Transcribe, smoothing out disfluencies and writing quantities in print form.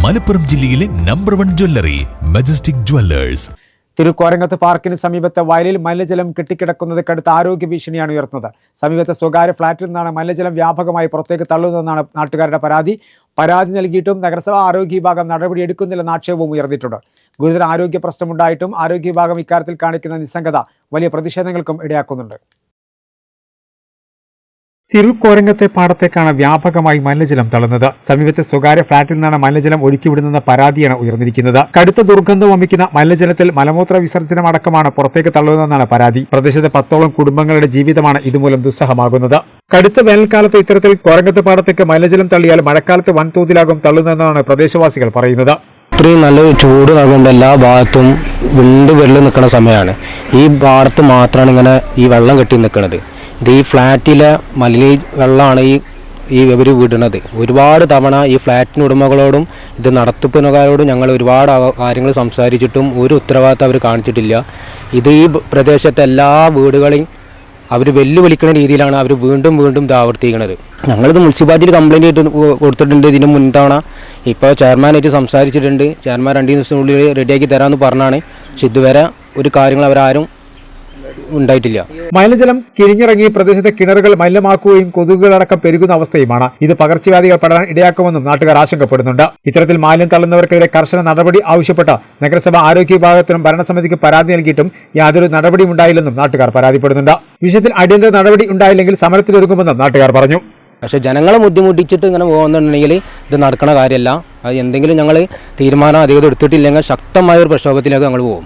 മലപ്പുറം ജില്ലയിലെ number 1 jewellery majestic Jewellers. തിരുക്കോരങ്ങത്ത് പാർക്കിന് സമീപത്തെ വയലിൽ മലിനജലം കെട്ടിക്കിടക്കുന്നത് കടുത്ത ആരോഗ്യ ഭീഷണിയാണ് ഉയർത്തുന്നത്. സമീപത്തെ സ്വകാര്യ ഫ്ളാറ്റിൽ നിന്നാണ് മലിനജലം വ്യാപകമായി പുറത്തേക്ക് തള്ളുന്നതെന്നാണ് നാട്ടുകാരുടെ പരാതി നൽകിയിട്ടും നഗരസഭ ആരോഗ്യ വിഭാഗം നടപടിയെടുക്കുന്നില്ലെന്ന ആക്ഷേപവും ഉയർന്നിട്ടുണ്ട്. ഗുരുതര ആരോഗ്യ പ്രശ്നമുണ്ടായിട്ടും ആരോഗ്യ വിഭാഗം ഇക്കാര്യത്തിൽ കാണിക്കുന്ന നിസ്സംഗത വലിയ പ്രതിഷേധങ്ങൾക്കും ഇടയാക്കുന്നുണ്ട്. തിരുക്കോരങ്ങത്തെ പാടത്തേക്കാണ് വ്യാപകമായി മലിനജലം തള്ളുന്നത്. സമീപത്തെ സ്വകാര്യ ഫ്ളാറ്റിൽ നിന്നാണ് മലിനജലം ഒഴുക്കിവിടുന്ന പരാതിയാണ് ഉയർന്നിരിക്കുന്നത്. കടുത്ത ദുർഗന്ധം വമിക്കുന്ന മലിനജലത്തിൽ മലമൂത്ര വിസർജനം അടക്കമാണ് പുറത്തേക്ക് തള്ളുന്നതെന്നാണ് പരാതി. പ്രദേശത്തെ 10ഓളം കുടുംബങ്ങളുടെ ജീവിതമാണ് ഇതുമൂലം ദുസ്സഹമാകുന്നത്. കടുത്ത വേനൽക്കാലത്ത് ഇത്തരത്തിൽ കോരങ്ങത്ത് പാടത്തേക്ക് മലിനജലം തള്ളിയാൽ മഴക്കാലത്ത് വൻതോതിലാകും തള്ളുന്നതെന്നാണ് പ്രദേശവാസികൾ പറയുന്നത്. ഇത്രയും നല്ല ചൂട് നൽകുമ്പോൾ എല്ലാ ഭാഗത്തും വെള്ളം നിൽക്കുന്ന സമയമാണ്. ഈ ഭാഗത്ത് മാത്രമാണ് ഇങ്ങനെ ഈ വെള്ളം കെട്ടി നിൽക്കുന്നത്. ഇത് ഈ ഫ്ലാറ്റിലെ വെള്ളമാണ് ഈ ഇവർ വിടുന്നത്. ഒരുപാട് തവണ ഈ ഫ്ലാറ്റിന് ഉടമകളോടും ഇത് നടത്തിപ്പുകാരോടും ഞങ്ങൾ ഒരുപാട് കാര്യങ്ങൾ സംസാരിച്ചിട്ടും ഒരു ഉത്തരവാദിത്തം അവർ കാണിച്ചിട്ടില്ല. ഇത് ഈ പ്രദേശത്തെ എല്ലാ വീടുകളെയും അവർ വെല്ലുവിളിക്കുന്ന രീതിയിലാണ് അവർ വീണ്ടും ഇത് ആവർത്തിക്കുന്നത്. ഞങ്ങളിത് മുനിസിപ്പാലിറ്റിയിൽ കംപ്ലയിൻ്റ് ആയിട്ട് കൊടുത്തിട്ടുണ്ട്. ഇതിന് മുൻതവണ ഇപ്പോൾ ചെയർമാനായിട്ട് സംസാരിച്ചിട്ടുണ്ട്. ചെയർമാൻ 2 ദിവസത്തിനുള്ളിൽ റെഡിയാക്കി തരാമെന്ന് പറഞ്ഞാണ്. പക്ഷെ ഇതുവരെ ഒരു കാര്യങ്ങൾ അവരാരും ഉണ്ടായിട്ടില്ല. മലിനജലം കിഴിഞ്ഞിറങ്ങി പ്രദേശത്തെ കിണറുകൾ മലിനമാക്കുകയും കൊതുകുകളടക്കം പെരുകുന്ന അവസ്ഥയുമാണ്. ഇത് പകർച്ചവ്യാധികൾ പടരാൻ ഇടയാക്കുമെന്നും നാട്ടുകാർ ആശങ്കപ്പെടുന്നുണ്ട്. ഇത്തരത്തിൽ മാലിന്യം തള്ളുന്നവർക്കെതിരെ കർശന നടപടി ആവശ്യപ്പെട്ട് നഗരസഭ ആരോഗ്യ വിഭാഗത്തിനും ഭരണസമിതിക്ക് പരാതി നൽകിയിട്ടും യാതൊരു നടപടിയും ഉണ്ടായില്ലെന്നും നാട്ടുകാർ പരാതിപ്പെടുന്നുണ്ട്. വിഷയത്തിൽ അടിയന്തര നടപടി ഉണ്ടായില്ലെങ്കിൽ സമരത്തിലൊരുങ്ങുമെന്നും നാട്ടുകാർ പറഞ്ഞു. പക്ഷേ ജനങ്ങളെ ബുദ്ധിമുട്ടിച്ചിട്ട് ഇങ്ങനെ പോകുന്നുണ്ടെങ്കിൽ ഇത് നടക്കുന്ന കാര്യമല്ല. അത് എന്തെങ്കിലും ഞങ്ങൾ തീരുമാനം അധികം എടുത്തിട്ടില്ലെങ്കിൽ ശക്തമായ ഒരു പ്രക്ഷോഭത്തിലേക്ക് ഞങ്ങൾ പോകും.